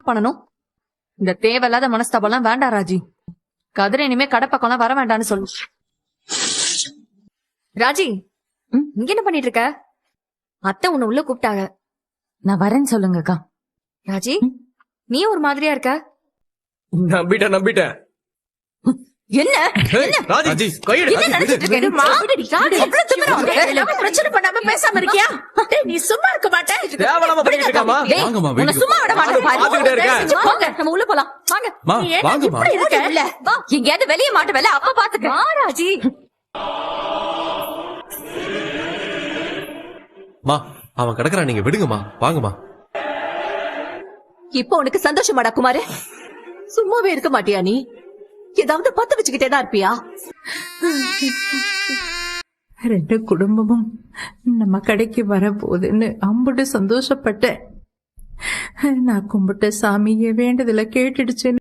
பண்ணணும். இந்த தேவையில்லாத மனஸ்தாபம்லாம் வேண்டாம் ராஜி. கதிர இனிமே கடை பக்கம்லாம் வர வேண்டாம்னு சொல்லு. ராஜி, இங்க என்ன பண்ணிட்டு இருக்க? அத்தை உன்னை உள்ள கூப்பிட்டாங்க. நான் வரேன்னு சொல்லுங்கக்கா. ராஜி, நீ ஒரு மாதிரியா இருக்க. நம்பிட்டேன். என்ன ராஜி கையெடு. பிரச்சனை பண்ணாம பேசாம இருக்கியா? நீ சும்மா இருக்க மாட்டேன். தேவலாம பண்ணிட்டு இருக்காமா? உன்னை சும்மா விட மாட்டேன். நம்ம உள்ள போலாம் வாங்க. வாங்கம்மா. எங்கேயாவது வெளியே மாட்டவேல அப்ப பாத்துக்க. ராஜி, மா அவன் கிடக்குறான், நீங்க விடுங்கம்மா. வாங்கம்மா. இப்போ உனக்கு சந்தோஷமாடா குமாரு? சும்மாவே இருக்க மாட்டியா நீ? ஏதாவது பத்து வச்சுக்கிட்டேதான் இருப்பியா? ரெண்டு குடும்பமும் நம்ம கடைக்கு வரப்போகுதுன்னு அம்புட்டு சந்தோஷப்பட்டேன். நான் கும்பிட்ட சாமியை வேண்டதுல கேட்டுடுச்சேன்னு